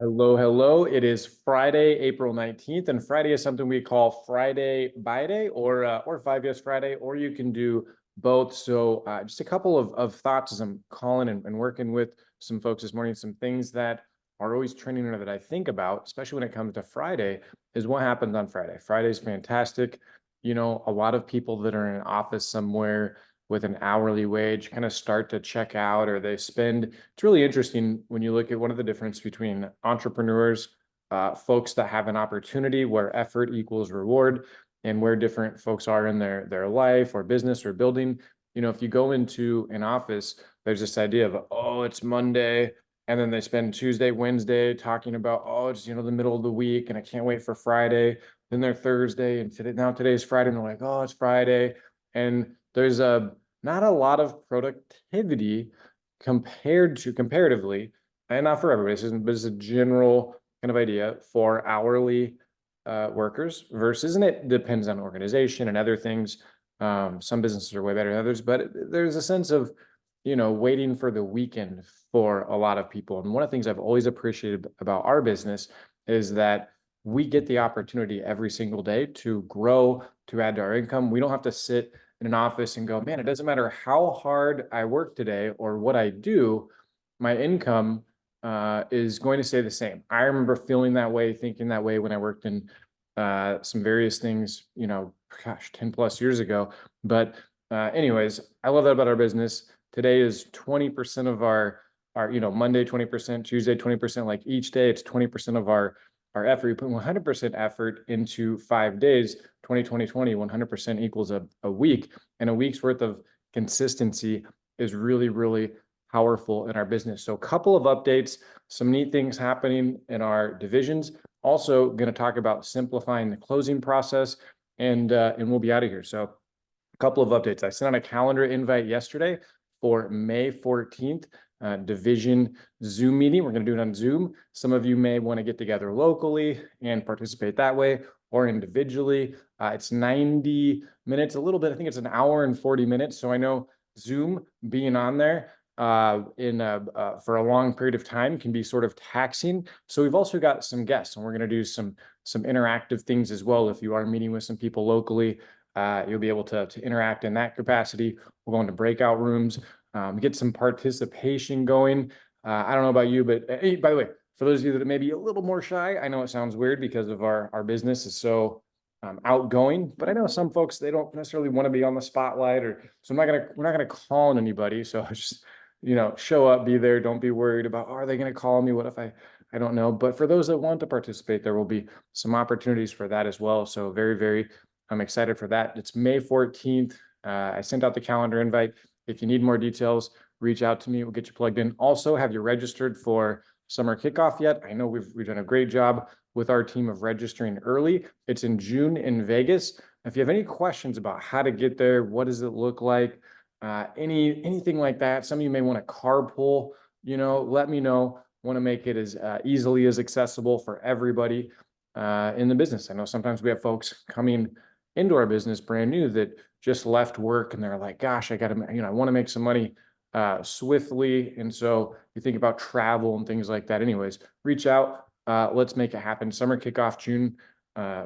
Hello, hello. It is Friday, April 19th, and Friday is something we call Friday Buy Day or 5 Yes Friday, or you can do both. So just a couple of thoughts as I'm calling and working with some folks this morning, some things that are always trending or that I think about, especially when it comes to Friday, is what happens on Friday. Friday is fantastic. A lot of people that are in an office somewhere with an hourly wage kind of start to check out or they spend. It's really interesting when you look at one of the difference between entrepreneurs, folks that have an opportunity where effort equals reward, and where different folks are in their life or business or building. If you go into an office, there's this idea of, oh, it's Monday, and then they spend Tuesday, Wednesday talking about, oh, it's the middle of the week and I can't wait for Friday. Then they're Thursday, and today's Friday, and they're like, oh, it's Friday. And there's not a lot of productivity comparatively, and not for everybody, but it's a general kind of idea for hourly workers versus, and it depends on organization and other things. Some businesses are way better than others, but there's a sense of, waiting for the weekend for a lot of people. And one of the things I've always appreciated about our business is that we get the opportunity every single day to grow, to add to our income. We don't have to sit in an office and go, man, it doesn't matter how hard I work today or what I do, my income is going to stay the same. I remember feeling that way, thinking that way when I worked in some various things, 10 plus years ago. But anyways, I love that about our business. Today is 20% of our Monday 20%, Tuesday 20%. Like each day, it's 20% of our effort. We put 100% effort into 5 days. 100% equals a week, and a week's worth of consistency is really, really powerful in our business. So a couple of updates, some neat things happening in our divisions. Also going to talk about simplifying the closing process, and we'll be out of here. So a couple of updates. I sent out a calendar invite yesterday for May 14th, division Zoom meeting. We're going to do it on Zoom. Some of you may want to get together locally and participate that way or individually. It's 90 minutes, a little bit. I think it's an hour and 40 minutes. So I know Zoom being on there for a long period of time can be sort of taxing. So we've also got some guests, and we're going to do some interactive things as well. If you are meeting with some people locally, you'll be able to interact in that capacity. We'll go into breakout rooms, get some participation going. I don't know about you, but hey, by the way, for those of you that may be a little more shy, I know it sounds weird because of our business is so outgoing, but I know some folks, they don't necessarily want to be on the spotlight, so we're not gonna call on anybody. So just show up, be there. Don't be worried about, oh, are they going to call me? What if I don't know. But for those that want to participate, there will be some opportunities for that as well. So very, very, I'm excited for that. It's May 14th. I sent out the calendar invite. If you need more details, reach out to me. We'll get you plugged in. Also, have you registered for summer kickoff yet? I know we've done a great job with our team of registering early. It's in June in Vegas. If you have any questions about how to get there, what does it look like, anything like that, some of you may want to carpool, let me know. Want to make it as easily as accessible for everybody in the business. I know sometimes we have folks coming into our business brand new that just left work and they're like, gosh, I want to make some money swiftly. And so you think about travel and things like that. Anyways, reach out. Let's make it happen. Summer kickoff June,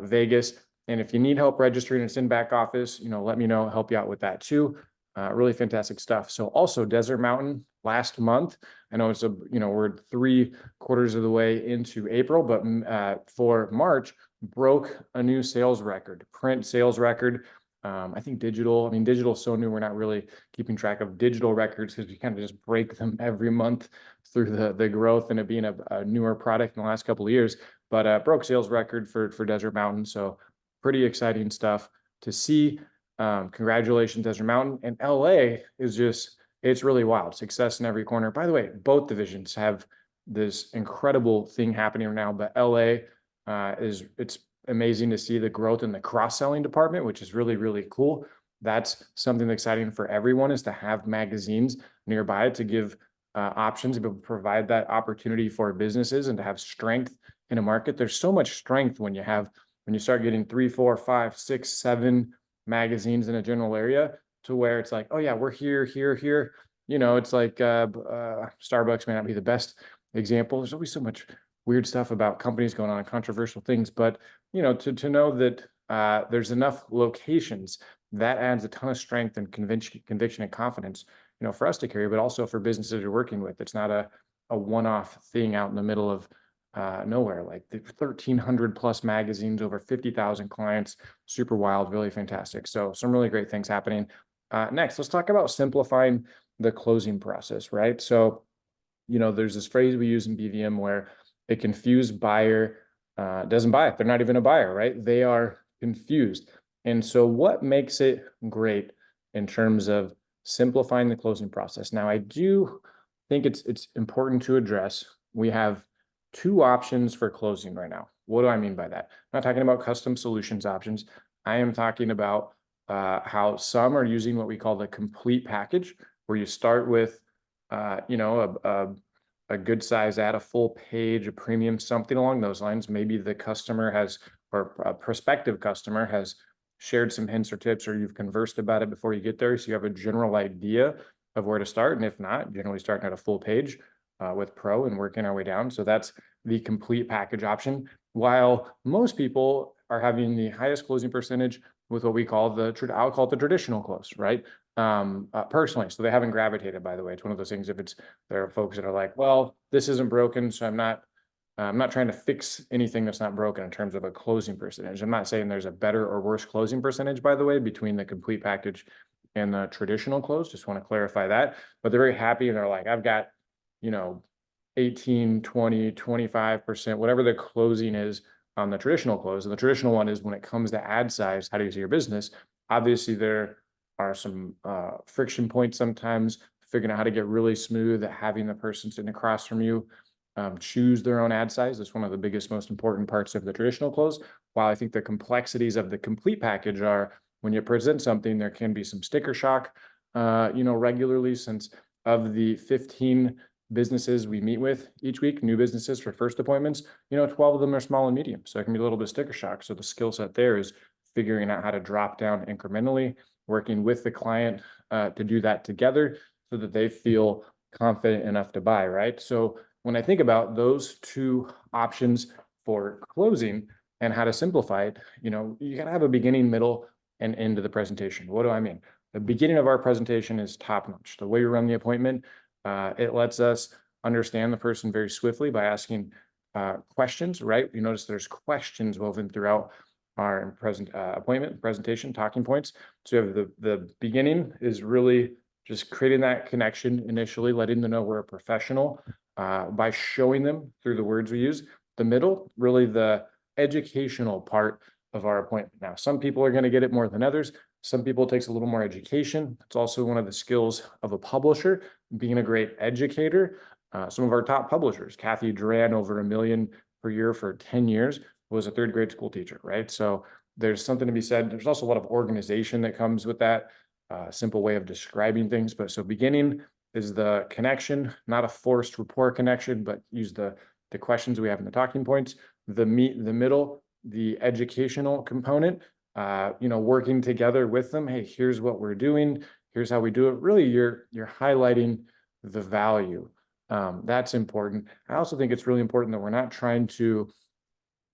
Vegas. And if you need help registering, it's in back office, let me know, help you out with that too. Really fantastic stuff. So also Desert Mountain last month. I know we're 3/4 of the way into April, but for March broke a new sales record, print sales record. I think digital is so new. We're not really keeping track of digital records because we kind of just break them every month through the growth and it being a newer product in the last couple of years, but broke sales record for Desert Mountain. So pretty exciting stuff to see. Congratulations, Desert Mountain. And LA is it's really wild. Success in every corner. By the way, both divisions have this incredible thing happening right now, but LA it's amazing to see the growth in the cross-selling department, which is really, really cool. That's something exciting for everyone, is to have magazines nearby to give options, to provide that opportunity for businesses and to have strength in a market. There's so much strength when you start getting 3, 4, 5, 6, 7 magazines in a general area, to where it's like, oh yeah, we're here, here, here. It's like Starbucks may not be the best example. There's always so much weird stuff about companies going on and controversial things, but to know that there's enough locations, that adds a ton of strength and conviction and confidence, for us to carry, but also for businesses you're working with. It's not a one-off thing out in the middle of nowhere. Like the 1,300 plus magazines, over 50,000 clients, super wild, really fantastic. So some really great things happening. Next, let's talk about simplifying the closing process, right? So, there's this phrase we use in BVM where a confused buyer doesn't buy it. They're not even a buyer, right? They are confused. And so what makes it great in terms of simplifying the closing process? Now, I do think it's important to address. We have two options for closing right now. What do I mean by that? I'm not talking about custom solutions options. I am talking about how some are using what we call the complete package, where you start with a good size ad, a full page, a premium, something along those lines. Maybe the customer has, or a prospective customer has shared some hints or tips, or you've conversed about it before you get there. So you have a general idea of where to start. And if not, generally starting at a full page with Pro and working our way down. So that's the complete package option. While most people are having the highest closing percentage with what we call I'll call it the traditional close, right? Personally. So they haven't gravitated, by the way. It's one of those things, if there are folks that are like, well, this isn't broken, so I'm not trying to fix anything that's not broken in terms of a closing percentage. I'm not saying there's a better or worse closing percentage, by the way, between the complete package and the traditional close. Just want to clarify that. But they're very happy and they're like, I've got, 18, 20, 25%, whatever the closing is on the traditional close. And the traditional one is when it comes to ad size, how do you see your business? Obviously, there are some friction points sometimes, figuring out how to get really smooth at having the person sitting across from you choose their own ad size. That's one of the biggest, most important parts of the traditional close. While I think the complexities of the complete package are when you present something, there can be some sticker shock, regularly, since of the 15 businesses we meet with each week, new businesses for first appointments, 12 of them are small and medium. So it can be a little bit of sticker shock. So the skill set there is figuring out how to drop down incrementally, working with the client to do that together so that they feel confident enough to buy, right? So when I think about those two options for closing and how to simplify it, you got to have a beginning, middle, and end of the presentation. What do I mean? The beginning of our presentation is top notch. The way we run the appointment, it lets us understand the person very swiftly by asking questions, right? You notice there's questions woven throughout our appointment presentation, talking points. So you have the beginning is really just creating that connection initially, letting them know we're a professional by showing them through the words we use. The middle, really the educational part of our appointment. Now, some people are going to get it more than others. Some people it takes a little more education. It's also one of the skills of a publisher, being a great educator. Some of our top publishers, Kathy Duran, over $1 million per year for 10 years, was a third grade school teacher, right? So there's something to be said. There's also a lot of organization that comes with that, simple way of describing things. But so beginning is the connection, not a forced rapport connection, but use the questions we have in the talking points. The middle, the educational component, working together with them. Hey, here's what we're doing. Here's how we do it. Really, you're highlighting the value. That's important. I also think it's really important that we're not trying to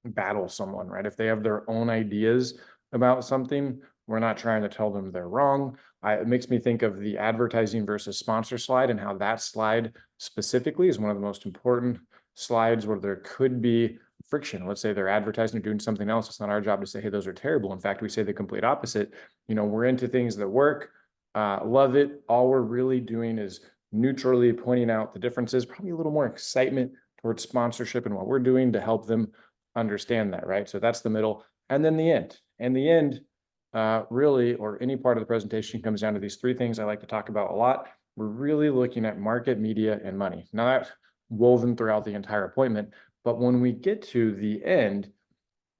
battle someone, right? If they have their own ideas about something, we're not trying to tell them they're wrong. It makes me think of the advertising versus sponsor slide, and how that slide specifically is one of the most important slides where there could be friction. Let's say they're advertising or doing something else. It's not our job to say, hey, those are terrible. In fact, we say the complete opposite. We're into things that work, love it. All we're really doing is neutrally pointing out the differences, probably a little more excitement towards sponsorship and what we're doing to help them understand that, right? So that's the middle. And then the end. And the end, really, or any part of the presentation, comes down to these three things I like to talk about a lot. We're really looking at market, media, and money. Now that's woven throughout the entire appointment. But when we get to the end,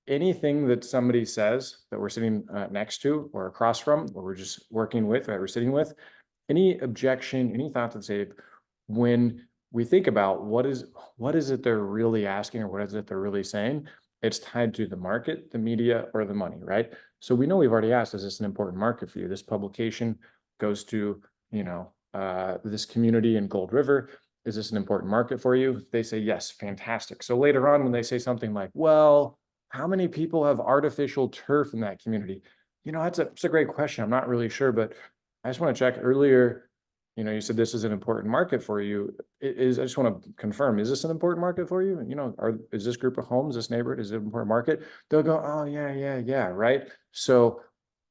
anything that somebody says that we're sitting next to or across from, or we're just working with, or we're sitting with, any objection, any thoughts that say, when we think about what is it they're really asking, or what is it they're really saying, it's tied to the market, the media, or the money, right? So we know we've already asked, is this an important market for you? This publication goes to, this community in Gold River. is this an important market for you? They say, yes, fantastic. So later on, when they say something like, well, how many people have artificial turf in that community? That's a great question. I'm not really sure, but I just want to check earlier. You said this is an important market for you. I just want to confirm, is this an important market for you? Is this group of homes, this neighborhood, is it an important market? They'll go, oh, yeah, right? So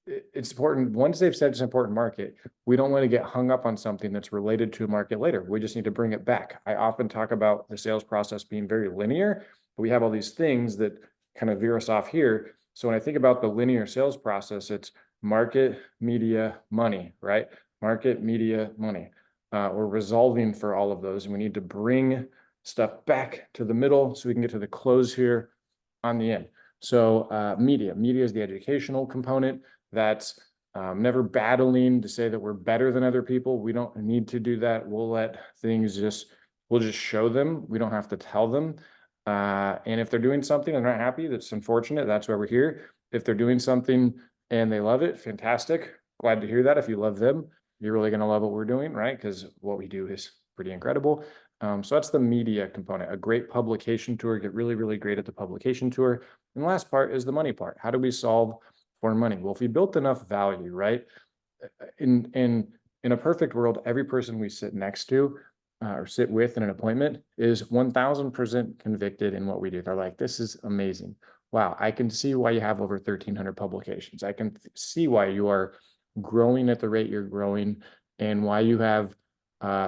it's important. Once they've said it's an important market, we don't want to get hung up on something that's related to a market later. We just need to bring it back. I often talk about the sales process being very linear, but we have all these things that kind of veer us off here. So when I think about the linear sales process, it's market, media, money, right? Market, media, money. We're resolving for all of those, and we need to bring stuff back to the middle so we can get to the close here on the end. So media is the educational component. That's never battling to say that we're better than other people. We don't need to do that. We'll just show them. We don't have to tell them. And if they're doing something and they're not happy, that's unfortunate. That's why we're here. If they're doing something and they love it, fantastic. Glad to hear that. If you love them, you're really going to love what we're doing, right? Because what we do is pretty incredible. So that's the media component. A great publication tour, get really, really great at the publication tour. And the last part is the money part. How do we solve for money? Well, if we built enough value, right? In a perfect world, every person we sit next to or sit with in an appointment is 1000% convicted in what we do. They're like, this is amazing. Wow, I can see why you have over 1,300 publications. I can see why you are growing at the rate you're growing and why you have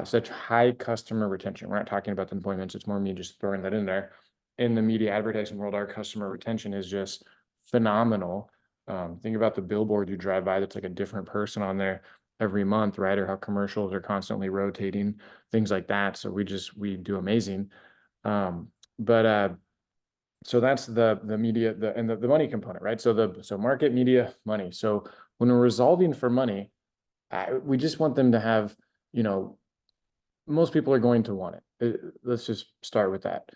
such high customer retention. We're not talking about the appointments. It's more me just throwing that in there. In the media advertising world, our customer retention is just phenomenal. Think about the billboard you drive by that's like a different person on there every month, right? Or how commercials are constantly rotating, things like that. So we do amazing. So that's the media, the money component, right? So market, media, money. So when we're resolving for money, we just want them to have, most people are going to want it. Let's just start with that.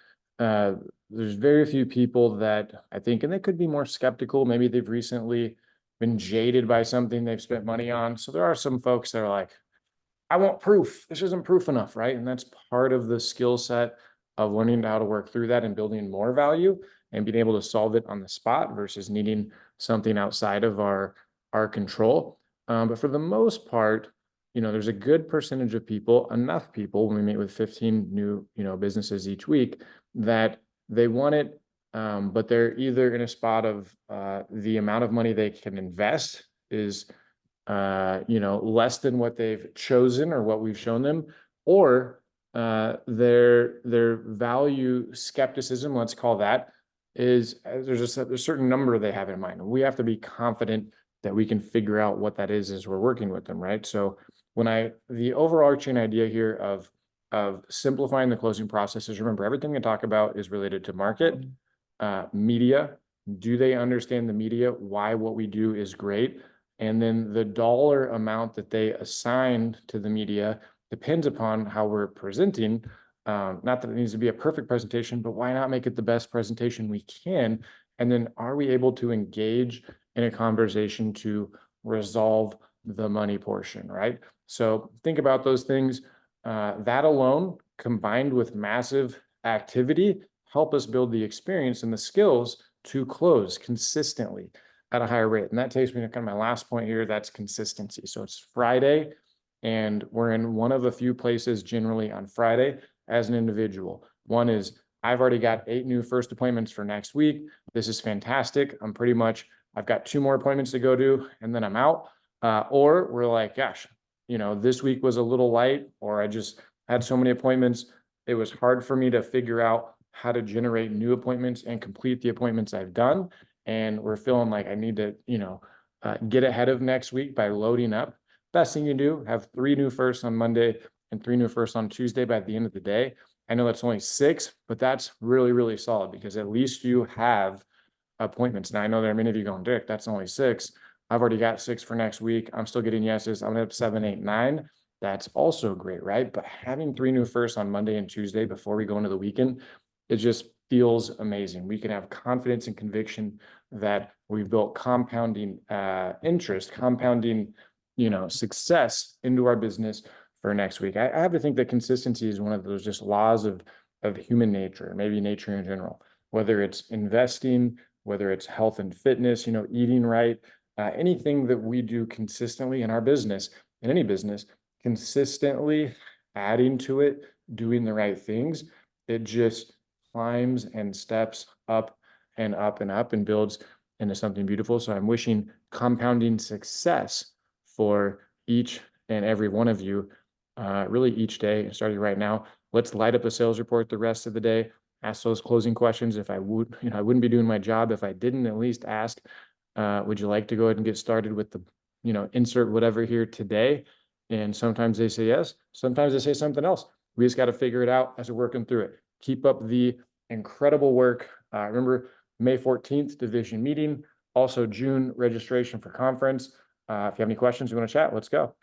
There's very few people that I think, and they could be more skeptical. Maybe they've recently been jaded by something they've spent money on. So there are some folks that are like, I want proof. This isn't proof enough, right? And that's part of the skill set of learning how to work through that and building more value and being able to solve it on the spot versus needing something outside of our control. But for the most part, there's a good percentage of people, enough people, when we meet with 15 new, businesses each week, that they want it, but they're either in a spot of the amount of money they can invest is, less than what they've chosen or what we've shown them, or their value skepticism, let's call that, is there's a certain number they have in mind. We have to be confident that we can figure out what that is as we're working with them, right? So the overarching idea here of simplifying the closing process is, remember, everything we talk about is related to market, media. Do they understand the media? Why what we do is great? And then the dollar amount that they assign to the media depends upon how we're presenting. Not that it needs to be a perfect presentation, but why not make it the best presentation we can? And then are we able to engage in a conversation to resolve the money portion, right? So think about those things. That alone, combined with massive activity, help us build the experience and the skills to close consistently at a higher rate. And that takes me to kind of my last point here. That's consistency. So it's Friday, and we're in one of a few places generally on Friday as an individual. One is, I've already got 8 new first appointments for next week. This is fantastic. I've got 2 more appointments to go to, and then I'm out. Or we're like, gosh, this week was a little light, or I just had so many appointments. It was hard for me to figure out how to generate new appointments and complete the appointments I've done. And we're feeling like I need to, get ahead of next week by loading up. Best thing you do, have 3 new firsts on Monday and 3 new firsts on Tuesday by the end of the day. I know that's only 6, but that's really, really solid, because at least you have appointments. Now, I know there are many of you going, Dick, that's only 6. I've already got 6 for next week. I'm still getting yeses. I'm at 7, 8, 9. That's also great, right? But having 3 new firsts on Monday and Tuesday before we go into the weekend, it just feels amazing. We can have confidence and conviction that we've built compounding interest, compounding, success into our business for next week. I have to think that consistency is one of those just laws of human nature, maybe nature in general, whether it's investing, whether it's health and fitness, eating right, anything that we do consistently in our business, in any business, consistently adding to it, doing the right things, it just climbs and steps up and up and up and builds into something beautiful. So I'm wishing compounding success for each and every one of you, really each day, starting right now. Let's light up a sales report the rest of the day. Ask those closing questions. If I would, I wouldn't be doing my job if I didn't at least ask, would you like to go ahead and get started with the, insert whatever here today? And sometimes they say yes, sometimes they say something else. We just got to figure it out as we're working through it. Keep up the incredible work. Remember, May 14th, division meeting. Also, June registration for conference. If you have any questions, you want to chat, let's go.